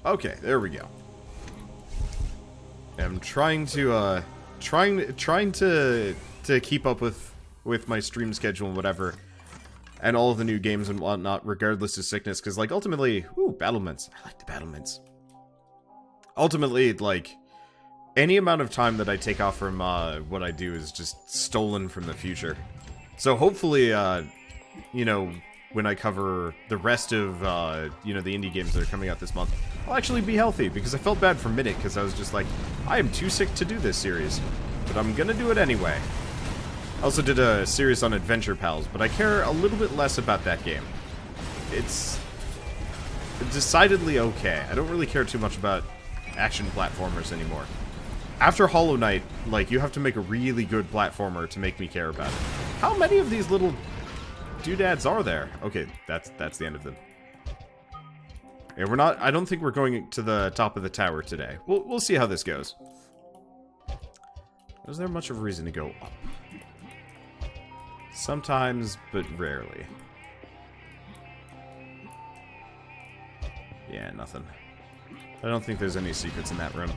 Okay, there we go. I'm trying to keep up with my stream schedule and whatever, and all of the new games and whatnot, regardless of sickness. Because like ultimately, ooh, battlements. I like the battlements. Ultimately, like any amount of time that I take off from what I do is just stolen from the future. So hopefully, you know, when I cover the rest of you know, the indie games that are coming out this month, I'll actually be healthy, because I felt bad for a minute, because I was just like, I am too sick to do this series, but I'm gonna do it anyway. I also did a series on Adventure Pals, but I care a little bit less about that game. It's decidedly okay. I don't really care too much about action platformers anymore. After Hollow Knight, like, you have to make a really good platformer to make me care about it. How many of these little doodads are there? Okay, that's the end of them. Yeah, we're not. I don't think we're going to the top of the tower today. We'll see how this goes. Is there much of a reason to go up? Sometimes, but rarely. Yeah, nothing. I don't think there's any secrets in that room.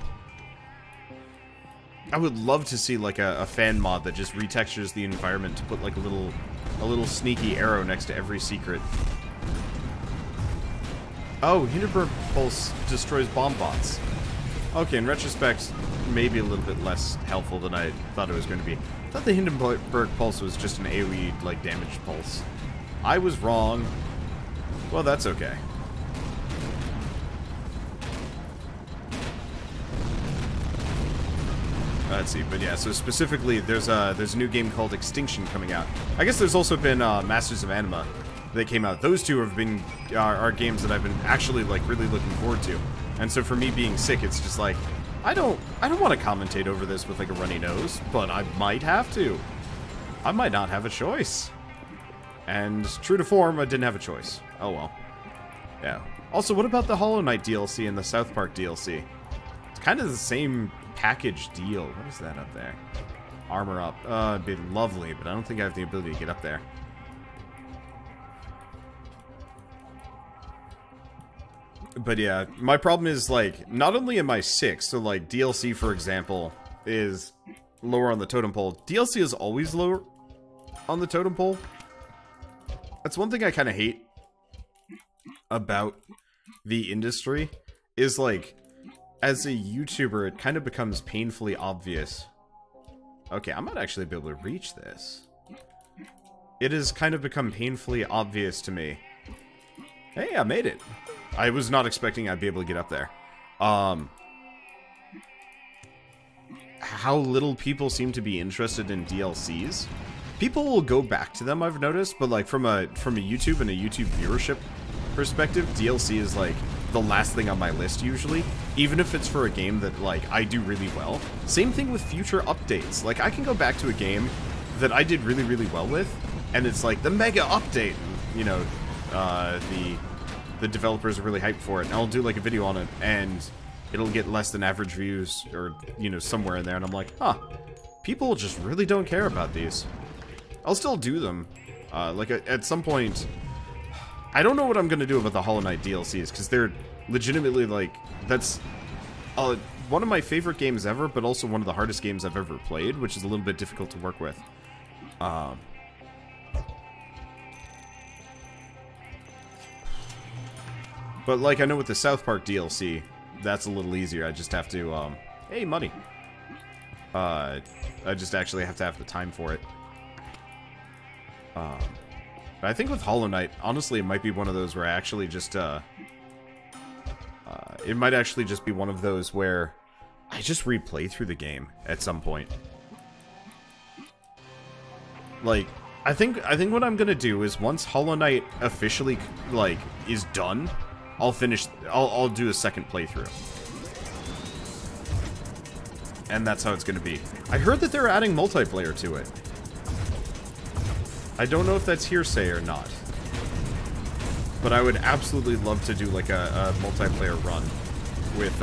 I would love to see like a fan mod that just retextures the environment to put like a little sneaky arrow next to every secret. Oh, Hindenburg Pulse destroys bomb bots. Okay, in retrospect, maybe a little bit less helpful than I thought it was going to be. I thought the Hindenburg Pulse was just an AoE, like, damage pulse. I was wrong. Well, that's okay. Let's see, but yeah, so specifically, there's a new game called Extinction coming out. I guess there's also been Masters of Anima that came out. Those two have been are games that I've been actually like really looking forward to. And so for me being sick, it's just like I don't want to commentate over this with like a runny nose, but I might have to. I might not have a choice. And true to form, I didn't have a choice. Oh well. Yeah. Also, what about the Hollow Knight DLC and the South Park DLC? It's kind of the same package deal. What is that up there? Armor up. It'd be lovely, but I don't think I have the ability to get up there. But yeah, my problem is, like, not only am I sick, so, like, DLC, for example, is lower on the totem pole. DLC is always lower on the totem pole. That's one thing I kind of hate about the industry, is, like, as a YouTuber, it kind of becomes painfully obvious. Okay, I might actually be able to reach this. It has kind of become painfully obvious to me. Hey, I made it. I was not expecting I'd be able to get up there. How little people seem to be interested in DLCs. People will go back to them, I've noticed, but like from a YouTube and a YouTube viewership perspective, DLC is like the last thing on my list usually, even if it's for a game that like I do really well. Same thing with future updates. Like I can go back to a game that I did really, really well with, and it's like the mega update, you know, the developers are really hyped for it, and I'll do like a video on it, and it'll get less than average views, or, you know, somewhere in there, and I'm like, huh, people just really don't care about these. I'll still do them. Like, at some point, I don't know what I'm gonna do about the Hollow Knight DLCs, because they're legitimately, like, that's one of my favorite games ever, but also one of the hardest games I've ever played, which is a little bit difficult to work with. But, like, I know with the South Park DLC, that's a little easier. I just have to, hey, money. I just actually have to have the time for it. But I think with Hollow Knight, honestly, it might be one of those where I actually just, it might actually just be one of those where I just replay through the game at some point. Like, I think what I'm gonna do is once Hollow Knight officially, like, is done, I'll do a second playthrough. And that's how it's gonna be. I heard that they're adding multiplayer to it. I don't know if that's hearsay or not. But I would absolutely love to do like a multiplayer run with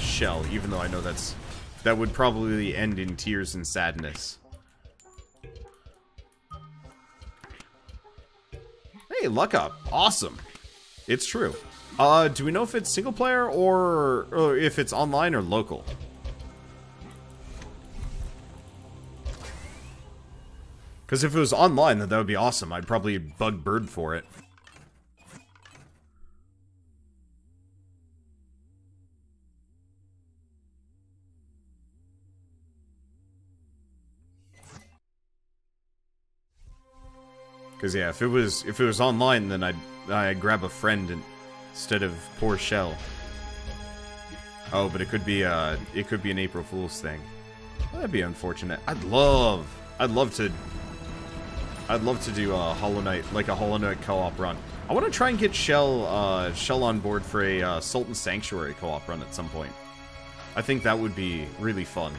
Shell, even though I know that would probably end in tears and sadness. Hey, luck up. Awesome. It's true. Do we know if it's single player or if it's online or local? Because if it was online, then that would be awesome. I'd probably bug Bird for it. Because yeah, if it was online, then I'd grab a friend instead of poor Shell. Oh, but it could be an April Fool's thing. Well, that'd be unfortunate. I'd love to do a Hollow Knight, like a Hollow Knight co-op run. I want to try and get Shell on board for a Sultan Sanctuary co-op run at some point. I think that would be really fun.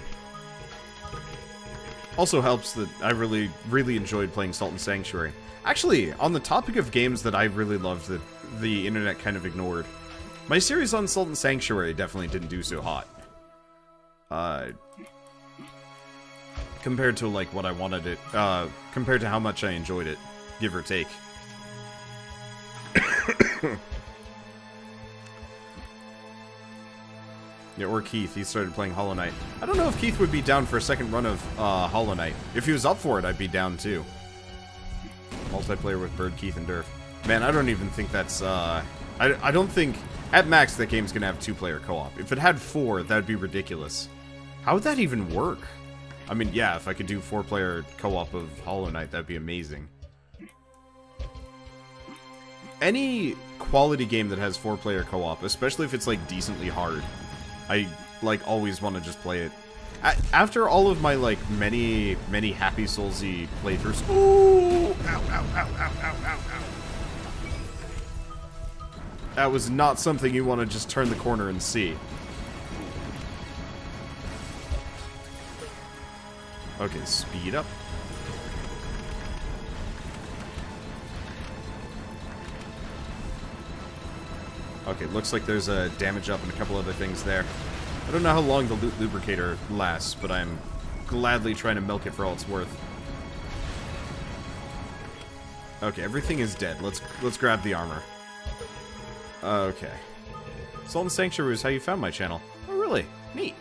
Also helps that I really enjoyed playing Sultan Sanctuary. Actually, on the topic of games that I really loved that the internet kind of ignored, my series on Sultan Sanctuary definitely didn't do so hot. Compared to, like, what I wanted it, compared to how much I enjoyed it, give or take. Yeah, or Keith, he started playing Hollow Knight. I don't know if Keith would be down for a second run of, Hollow Knight. If he was up for it, I'd be down, too. Multiplayer with Bird, Keith, and Durf. Man, I don't even think that's, I don't think, at max, that game's gonna have 2-player co-op. If it had 4, that'd be ridiculous. How would that even work? I mean, yeah, if I could do 4-player co-op of Hollow Knight, that'd be amazing. Any quality game that has 4-player co-op, especially if it's, like, decently hard, I, like, always want to just play it. After all of my, like, many Happy Soulsy playthroughs... Ooh! Ow, ow, ow, ow, ow, ow, ow. That was not something you want to just turn the corner and see. Okay, speed up. Okay, looks like there's a damage up and a couple other things there. I don't know how long the loot lubricator lasts, but I'm gladly trying to milk it for all it's worth. Okay, everything is dead. Let's grab the armor. Okay. Sultan Sanctuary is how you found my channel. Oh, really? Neat.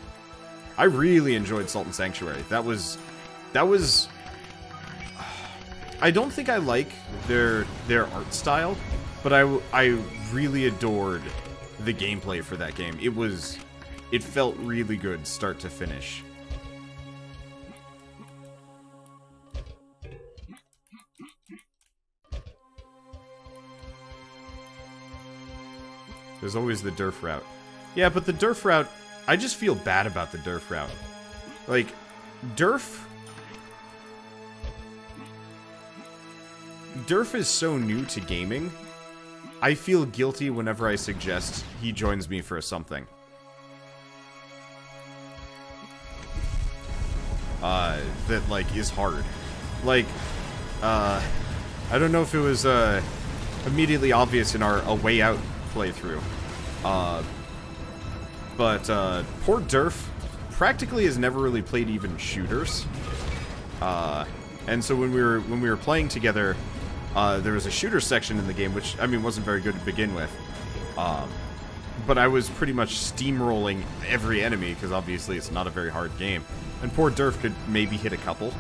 I really enjoyed Sultan Sanctuary. That was... I don't think I like their art style, but I really adored the gameplay for that game. It felt really good start to finish. There's always the Durf route. Yeah, but the Durf route, I just feel bad about the Durf route. Like, Durf is so new to gaming, I feel guilty whenever I suggest he joins me for something. That, like, is hard. Like, I don't know if it was, immediately obvious in our A Way Out playthrough. But poor Durf practically has never really played even shooters. And so when we were playing together, there was a shooter section in the game, which, I mean, wasn't very good to begin with. But I was pretty much steamrolling every enemy, because obviously it's not a very hard game. And poor Durf could maybe hit a couple.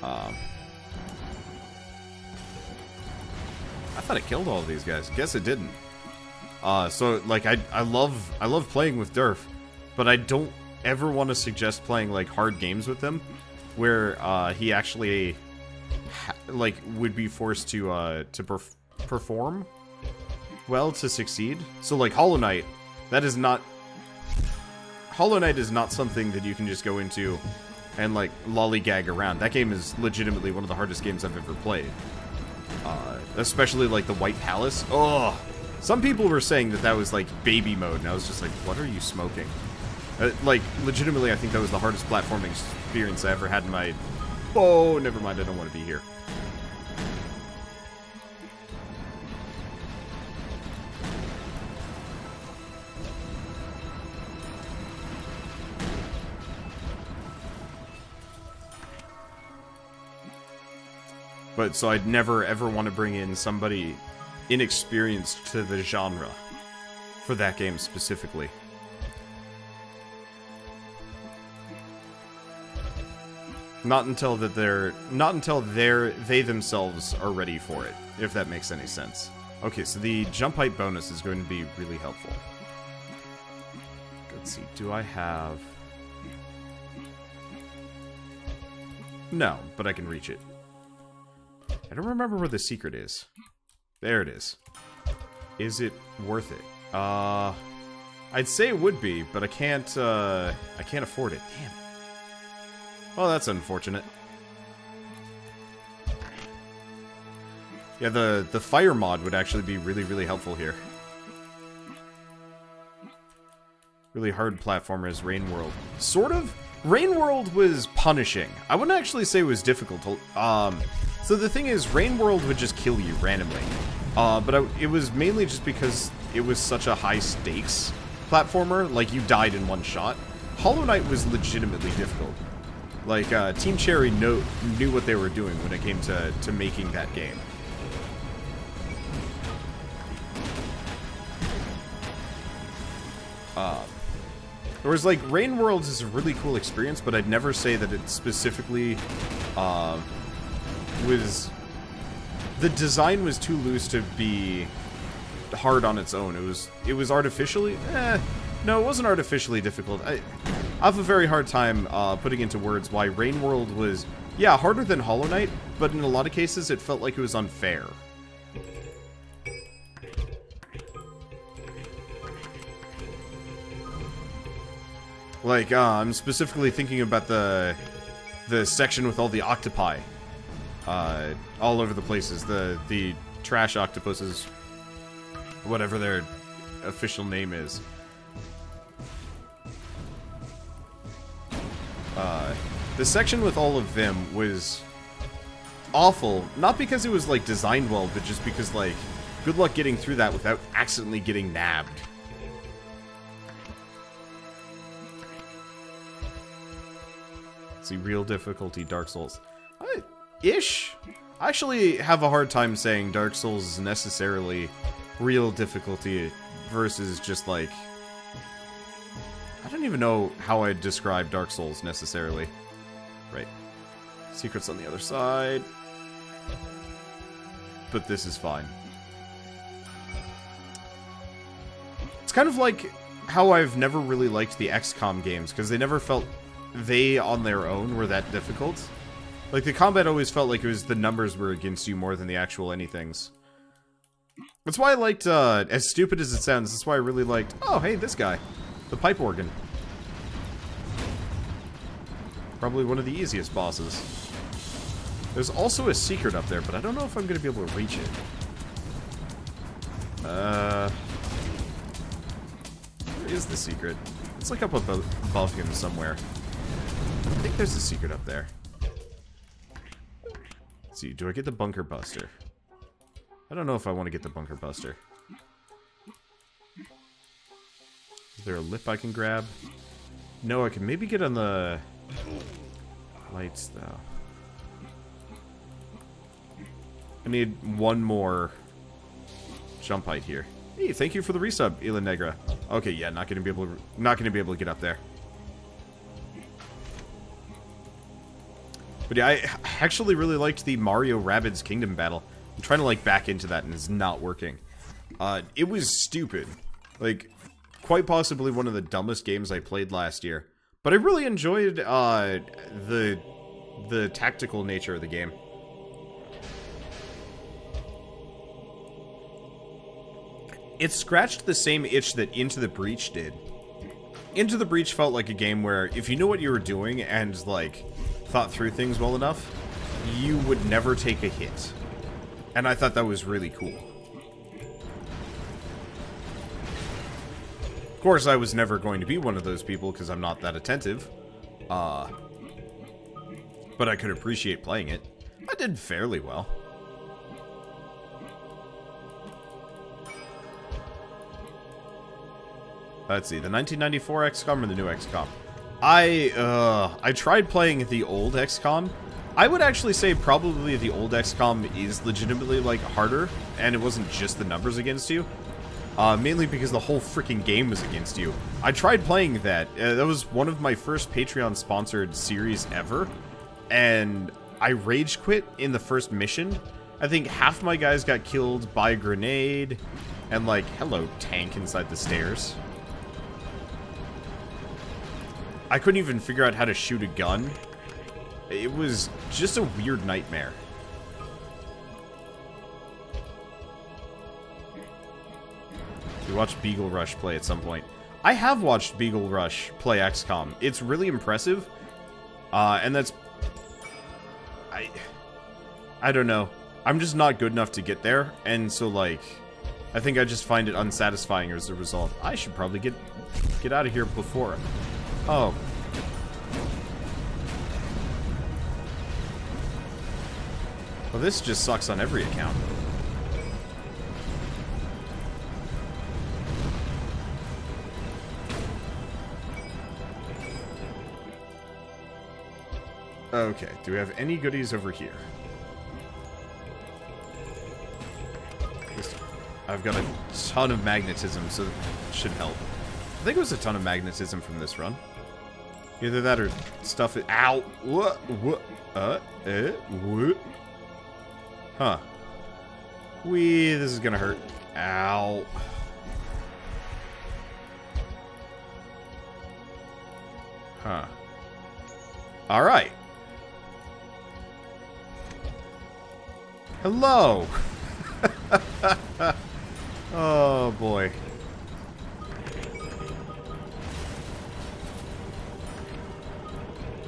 I thought it killed all of these guys. Guess it didn't. So, like, I love playing with Durf, but I don't ever want to suggest playing, like, hard games with him, where, he actually, like, would be forced to perform well to succeed. So, like, Hollow Knight, Hollow Knight is not something that you can just go into and, like, lollygag around. That game is legitimately one of the hardest games I've ever played. Especially, like, the White Palace. Oh! Some people were saying that that was, like, baby mode, and I was just like, what are you smoking? Like, legitimately, I think that was the hardest platforming experience I ever had in my... Oh, never mind, I don't want to be here. But, so I'd never, ever want to bring in somebody inexperienced to the genre. for that game specifically. Not until they themselves are ready for it, if that makes any sense. Okay, so the jump height bonus is going to be really helpful. Let's see, do I have... No, but I can reach it. I don't remember where the secret is. There it is. Is it worth it? I'd say it would be, but I can't afford it. Damn. Well, that's unfortunate. Yeah, the fire mod would actually be really, really helpful here. Really hard platformer is Rain World. Sort of. Rain World was punishing. I wouldn't actually say it was difficult. So the thing is, Rain World would just kill you randomly. But it was mainly just because it was such a high stakes platformer. Like, you died in one shot. Hollow Knight was legitimately difficult. Like, Team Cherry knew what they were doing when it came to making that game. Whereas, like, Rain Worlds is a really cool experience, but I'd never say that it specifically, was... The design was too loose to be hard on its own. It was artificially... No, it wasn't artificially difficult. I have a very hard time putting into words why Rain World was, yeah, harder than Hollow Knight, but in a lot of cases it felt like it was unfair. Like, I'm specifically thinking about the section with all the octopi all over the places. The trash octopuses, whatever their official name is. The section with all of them was awful, not because it was, like, designed well, but just because, like, good luck getting through that without accidentally getting nabbed. Let's see, real difficulty, Dark Souls. Ish? I actually have a hard time saying Dark Souls is necessarily real difficulty versus just, like... I don't even know how I'd describe Dark Souls, necessarily. Right. Secrets on the other side. But this is fine. It's kind of like how I've never really liked the XCOM games, because they never felt they, on their own, were that difficult. Like, the combat always felt like it was the numbers were against you more than the actual anythings. That's why I liked, as stupid as it sounds, that's why I really liked, oh, hey, this guy. The pipe organ. Probably one of the easiest bosses. There's also a secret up there, but I don't know if I'm going to be able to reach it. Where is the secret? It's like up above him somewhere. I think there's a secret up there. Let's see, do I get the Bunker Buster? I don't know if I want to get the Bunker Buster. Is there a lip I can grab? No, I can maybe get on the lights, though. I need one more jump height here. Hey, thank you for the resub, Ila Negra. Okay, yeah, not gonna be able to get up there. But yeah, I actually really liked the Mario Rabbids Kingdom battle. I'm trying to, like, back into that, and it's not working. It was stupid. Like, quite possibly one of the dumbest games I played last year. But I really enjoyed, the tactical nature of the game. It scratched the same itch that Into the Breach did. Into the Breach felt like a game where, if you knew what you were doing and, like, thought through things well enough, you would never take a hit. And I thought that was really cool. Of course, I was never going to be one of those people because I'm not that attentive. But I could appreciate playing it. I did fairly well. Let's see, the 1994 XCOM or the new XCOM? I tried playing the old XCOM. I would actually say probably the old XCOM is legitimately, like, harder, and it wasn't just the numbers against you. Mainly because the whole freaking game was against you. I tried playing that. That was one of my first Patreon-sponsored series ever. And I rage quit in the first mission. I think half my guys got killed by a grenade. And like, hello, tank inside the stairs. I couldn't even figure out how to shoot a gun. It was just a weird nightmare. We watched Beagle Rush play at some point. I have watched Beagle Rush play XCOM. It's really impressive. And that's... I don't know. I'm just not good enough to get there. And so, like, I think I just find it unsatisfying as a result. I should probably get out of here before... Oh. Well, this just sucks on every account. Okay, do we have any goodies over here? I've got a ton of magnetism, so it should help. I think it was a ton of magnetism from this run. Either that or stuff it. Ow! What? What? What? Huh. This is gonna hurt. Ow. Huh. Alright. Hello! Oh boy.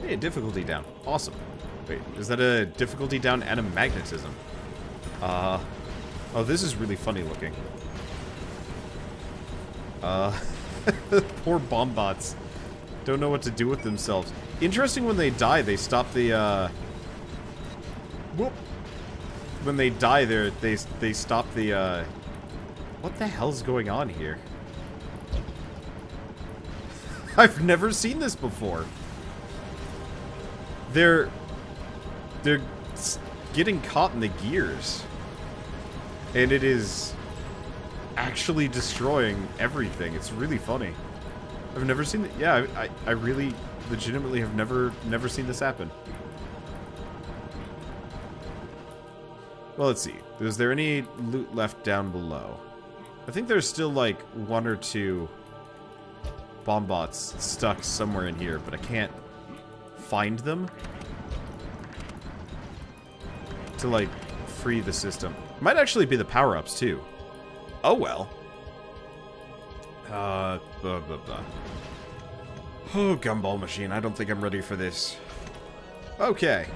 Hey, difficulty down. Awesome. Wait, is that a difficulty down and a magnetism? Oh, this is really funny looking. Poor bomb bots. Don't know what to do with themselves. Interesting, when they die, they stop the, whoop. When they die, they stop the, what the hell's going on here? I've never seen this before. They're getting caught in the gears. And it is actually destroying everything. It's really funny. I've never seen it. Yeah, I really legitimately have never seen this happen. Well, let's see. Is there any loot left down below? I think there's still like one or two bomb bots stuck somewhere in here, but I can't find them to like free the system. Might actually be the power-ups too. Oh well. Blah, blah, blah. Oh, gumball machine. I don't think I'm ready for this. Okay.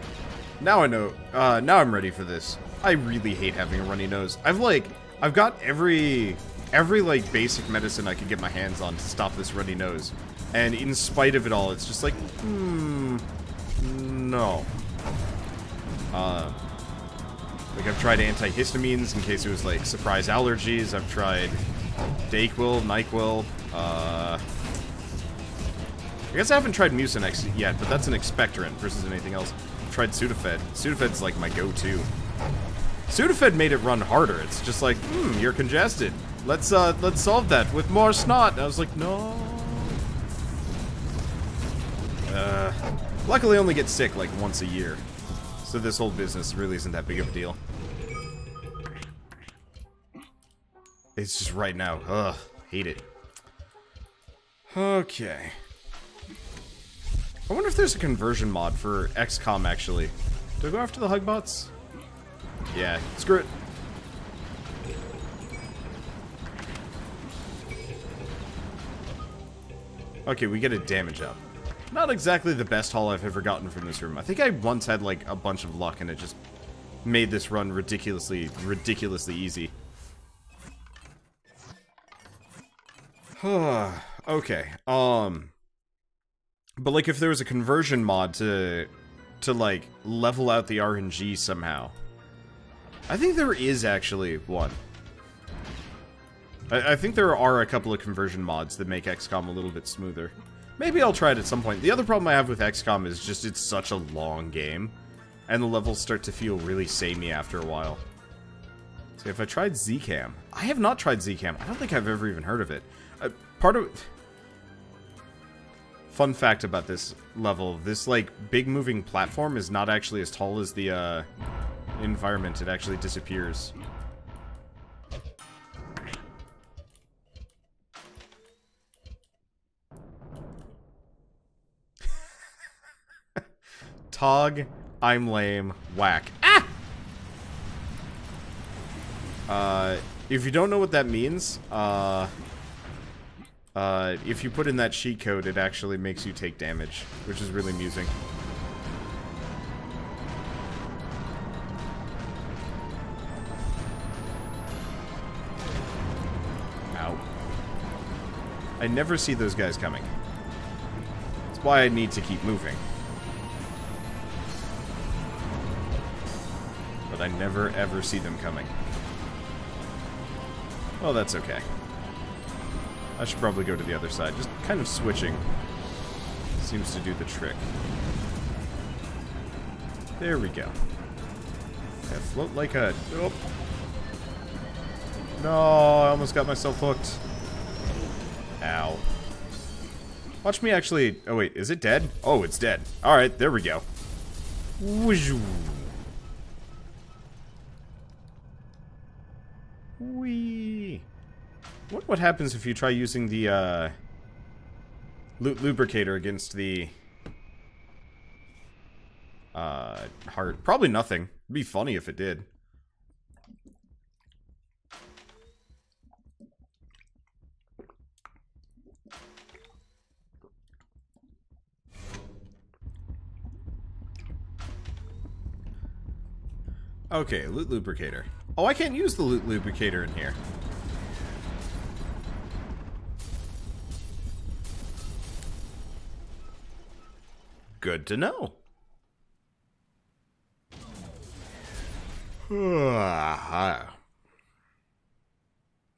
Now I know. Now I'm ready for this. I really hate having a runny nose. I've got every like basic medicine I could get my hands on to stop this runny nose. And in spite of it all, it's just like, no. Like, I've tried antihistamines in case it was, like, surprise allergies. I've tried Dayquil, NyQuil, I guess I haven't tried Mucinex yet, but that's an expectorant versus anything else. I've tried Sudafed. Sudafed's, like, my go-to. Sudafed made it run harder. It's just like, you're congested. Let's solve that with more snot. And I was like, no. Luckily I only get sick, like, once a year. So this whole business really isn't that big of a deal. It's just right now. Ugh, hate it. Okay. I wonder if there's a conversion mod for XCOM, actually. Do I go after the Hugbots? Yeah, screw it. Okay, we get a damage up. Not exactly the best haul I've ever gotten from this room. I think I once had, like, a bunch of luck and it just made this run ridiculously easy. Okay, but, like, if there was a conversion mod to like, level out the RNG somehow. I think there is actually one. I think there are a couple of conversion mods that make XCOM a little bit smoother. Maybe I'll try it at some point. The other problem I have with XCOM is just it's such a long game, and the levels start to feel really samey after a while. See, if I tried Zcam... I have not tried Zcam. I don't think I've ever even heard of it. Fun fact about this level, this, like, big moving platform is not actually as tall as the, environment. It actually disappears. Tog, I'm lame, whack. Ah! If you don't know what that means, if you put in that cheat code, it actually makes you take damage, which is really amusing. Ow. I never see those guys coming. That's why I need to keep moving. But I never ever see them coming. Well, that's okay. I should probably go to the other side. Just kind of switching seems to do the trick. There we go. Yeah, float like a... Oh. No, I almost got myself hooked. Ow. Watch me actually... Oh, wait. Is it dead? Oh, it's dead. Alright, there we go. Whee! What happens if you try using the, lubricator against the, heart? Probably nothing. It'd be funny if it did. Okay, loot lubricator. Oh, I can't use the loot lubricator in here. Good to know.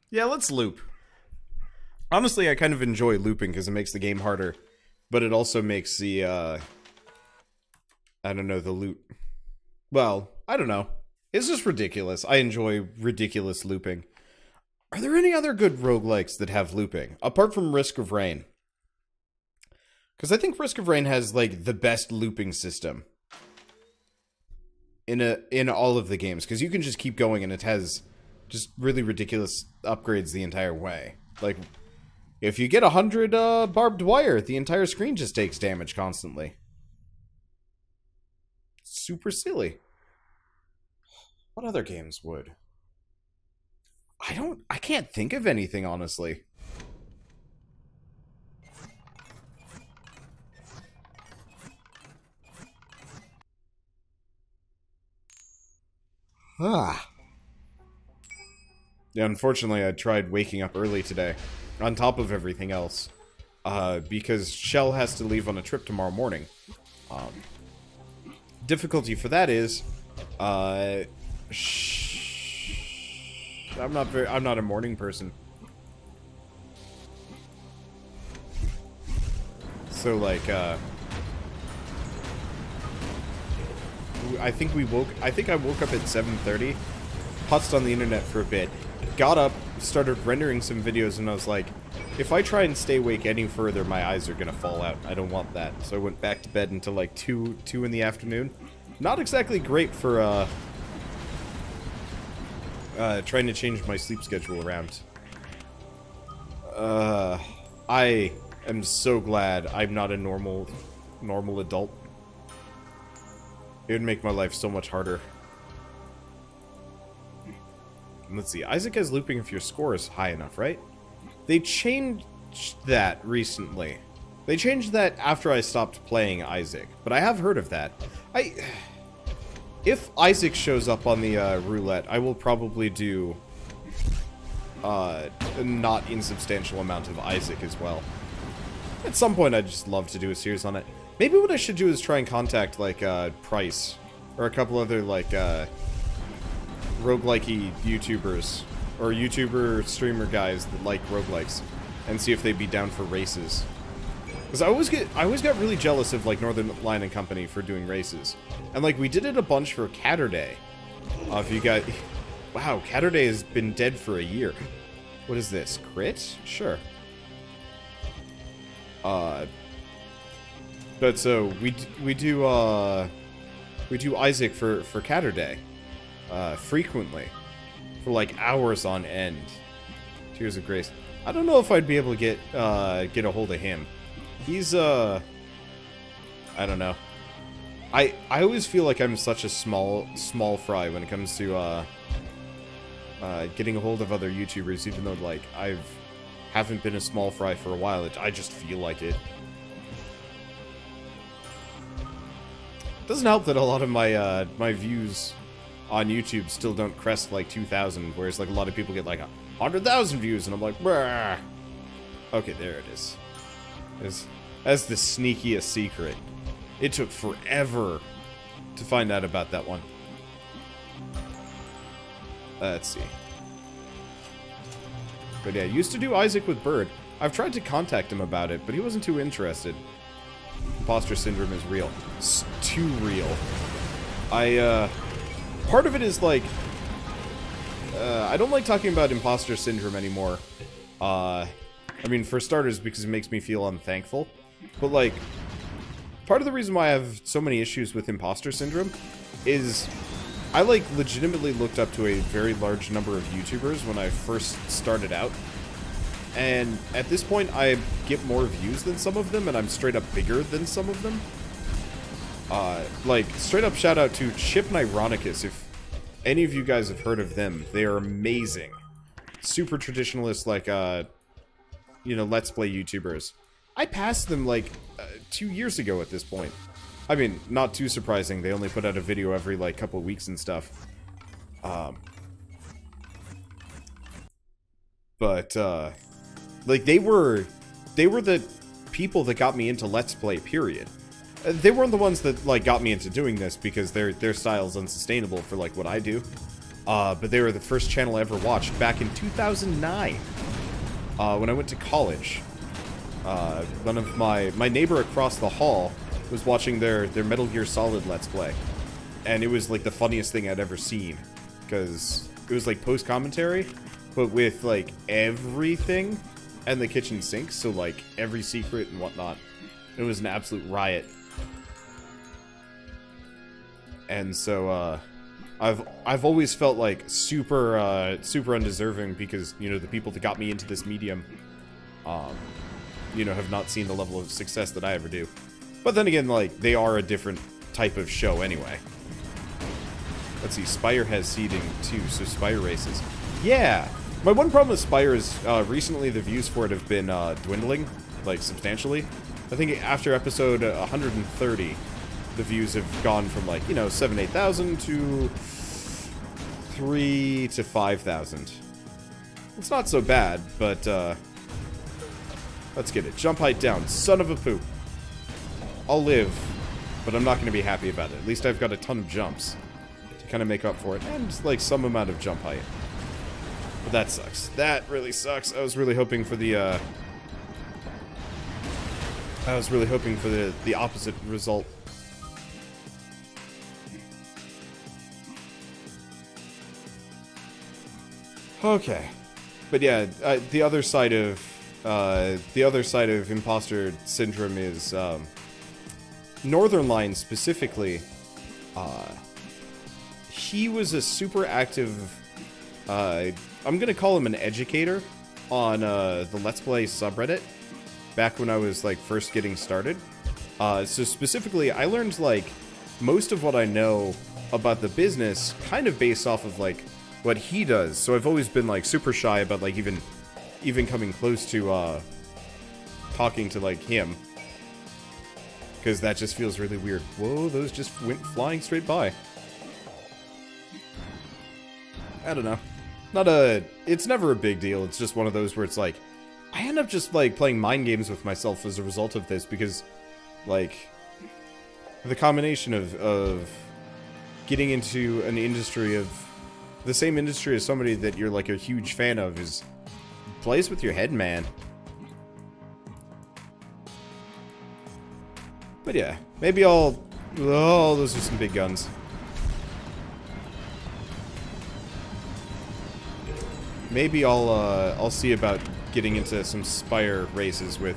Yeah, let's loop. Honestly, I kind of enjoy looping because it makes the game harder, but it also makes the, I don't know, the loot... Well, I don't know. It's just ridiculous. I enjoy ridiculous looping. Are there any other good roguelikes that have looping? Apart from Risk of Rain. Because I think Risk of Rain has, like, the best looping system. In all of the games. Because you can just keep going and it has just really ridiculous upgrades the entire way. Like, if you get 100 barbed wire, the entire screen just takes damage constantly. Super silly. What other games would? I can't think of anything, honestly. Ah. Yeah, unfortunately, I tried waking up early today, on top of everything else, because Shell has to leave on a trip tomorrow morning. Difficulty for that is, I'm not a morning person. So, like, I think I woke up at 7:30, putzed on the internet for a bit, got up, started rendering some videos, and I was like, if I try and stay awake any further, my eyes are gonna fall out. I don't want that. So I went back to bed until like 2 in the afternoon. Not exactly great for, trying to change my sleep schedule around. I am so glad I'm not a normal adult. It would make my life so much harder. Let's see, Isaac has looping if your score is high enough, right? They changed that recently. They changed that after I stopped playing Isaac, but I have heard of that. If Isaac shows up on the roulette, I will probably do a not insubstantial amount of Isaac as well. At some point, I'd just love to do a series on it. Maybe what I should do is try and contact, like, Price, or a couple other, like, roguelike-y YouTubers, or YouTuber streamer guys that like roguelikes, and see if they'd be down for races. Because I always got really jealous of, like, Northern Lion and Company for doing races. And, like, we did it a bunch for Catterday. Wow, Catterday has been dead for a year. What is this? Crit? Sure. But so we do Isaac for Catterday frequently for like hours on end. Tears of Grace. I don't know if I'd be able to get a hold of him. He's I don't know. I always feel like I'm such a small fry when it comes to getting a hold of other YouTubers, even though like haven't been a small fry for a while. I just feel like it. Doesn't help that a lot of my my views on YouTube still don't crest like 2,000, whereas like a lot of people get like 100,000 views, and I'm like, bruh. Okay, there it is. That's the sneakiest secret. It took forever to find out about that one. Let's see. But yeah, used to do Isaac with Bird. I've tried to contact him about it, but he wasn't too interested. Imposter syndrome is real. It's too real. Part of it is like, I don't like talking about imposter syndrome anymore. I mean, for starters, because it makes me feel unthankful. But like, part of the reason why I have so many issues with imposter syndrome is I like legitimately looked up to a very large number of YouTubers when I first started out. And at this point, I get more views than some of them, and I'm straight up bigger than some of them. Like, straight up shout out to Chip and Ironicus, if any of you guys have heard of them. They are amazing. Super traditionalist, like, you know, Let's Play YouTubers. I passed them, like, 2 years ago at this point. I mean, not too surprising. They only put out a video every, like, couple of weeks and stuff. Like, they were the people that got me into Let's Play, period. They weren't the ones that, like, got me into doing this, because their style's unsustainable for, like, what I do. But they were the first channel I ever watched back in 2009, when I went to college. One of my neighbor across the hall was watching their Metal Gear Solid Let's Play. And it was, like, the funniest thing I'd ever seen. Because it was, like, post-commentary, but with, like, everything and the kitchen sink. So, like, every secret and whatnot. It was an absolute riot. And so, I've always felt, like, super, super undeserving because, you know, the people that got me into this medium, you know, have not seen the level of success that I ever do. But then again, like, they are a different type of show anyway. Let's see, Spire has seeding too, so Spire races. Yeah! My one problem with Spire is, recently the views for it have been, dwindling, like, substantially. I think after episode 130, the views have gone from, like, you know, 7,000 to 8,000 to 3,000 to 5,000. It's not so bad, but, let's get it. Jump height down. Son of a poop. I'll live, but I'm not going to be happy about it. At least I've got a ton of jumps to kind of make up for it, and, like, some amount of jump height. But that sucks. That really sucks. I was really hoping for the, the opposite result. Okay. But yeah, the other side of imposter syndrome is, Northern Line specifically, he was a super active, I'm gonna call him an educator on, the Let's Play subreddit, back when I was, like, first getting started. So specifically, I learned, like, most of what I know about the business kind of based off of, like, what he does. So I've always been, like, super shy about, like, even coming close to, talking to, like, him. Because that just feels really weird. Whoa, those just went flying straight by. I don't know. It's never a big deal. It's just one of those where it's like, I end up just, like, playing mind games with myself as a result of this, because, like, the combination of getting into an industry of the same industry as somebody that you're, like, a huge fan of is plays with your head, man. But yeah, maybe I'll... Oh, those are some big guns. maybe I'll see about getting into some Spire races with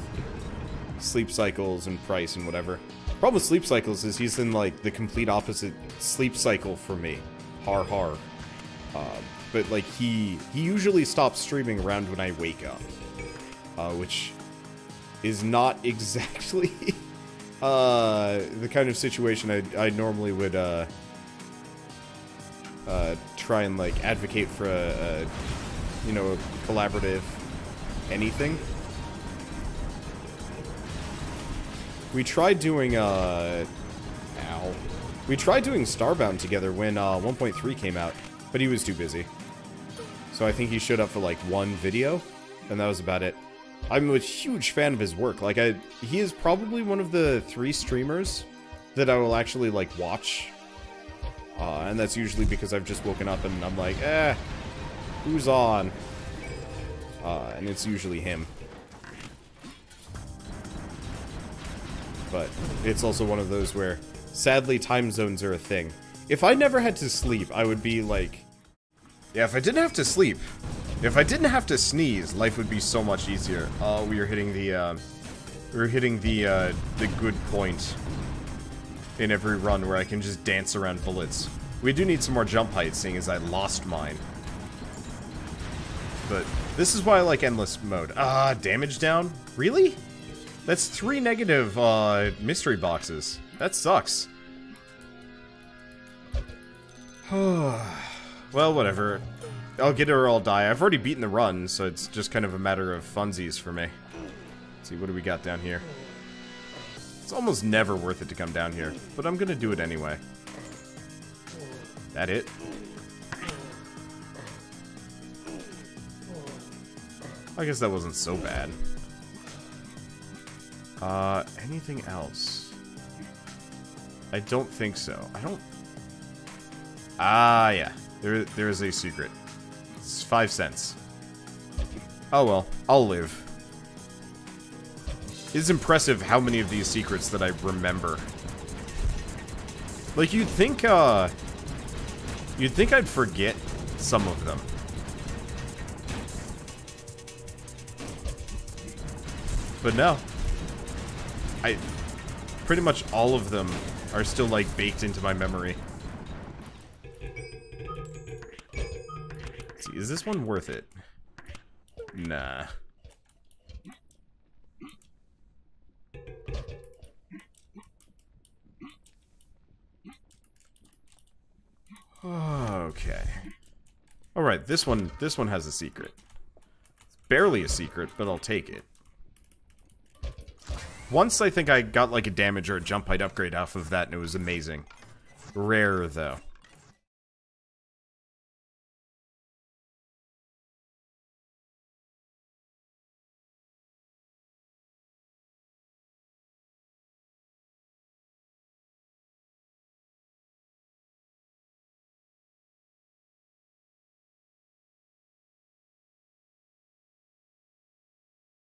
Sleep Cycles and Price and whatever. Problem with Sleep Cycles is he's in, like, the complete opposite sleep cycle for me. Har har. But, like, he usually stops streaming around when I wake up. Which is not exactly the kind of situation I normally would try and, like, advocate for you know, a collaborative anything. We tried doing we tried doing Starbound together when 1.3 came out, but he was too busy. So I think he showed up for like one video, and that was about it. I'm a huge fan of his work. Like, he is probably one of the 3 streamers that I will actually, like, watch. And that's usually because I've just woken up and I'm like, who's on? And it's usually him. But it's also one of those where, sadly, time zones are a thing. If I never had to sleep, I would be like... Yeah, if I didn't have to sleep, if I didn't have to sneeze, life would be so much easier. Oh, we are hitting the good point in every run where I can just dance around bullets. We do need some more jump heights, seeing as I lost mine. But this is why I like endless mode. Damage down? Really? That's 3 negative, mystery boxes. That sucks. Well, whatever. I'll get it or I'll die. I've already beaten the run, so it's just kind of a matter of funsies for me. Let's see, what do we got down here? It's almost never worth it to come down here, but I'm gonna do it anyway. That it? I guess that wasn't so bad. Anything else? I don't think so. I don't... yeah. There is a secret. It's 5 cents. Oh well, I'll live. It's impressive how many of these secrets that I remember. Like, you'd think I'd forget some of them. But no. Pretty much all of them are still, like, baked into my memory. Let's see, is this one worth it? Nah. Okay. Alright, this one has a secret. It's barely a secret, but I'll take it. Once I think I got like a damage or a jump height upgrade off of that, and it was amazing. Rare, though.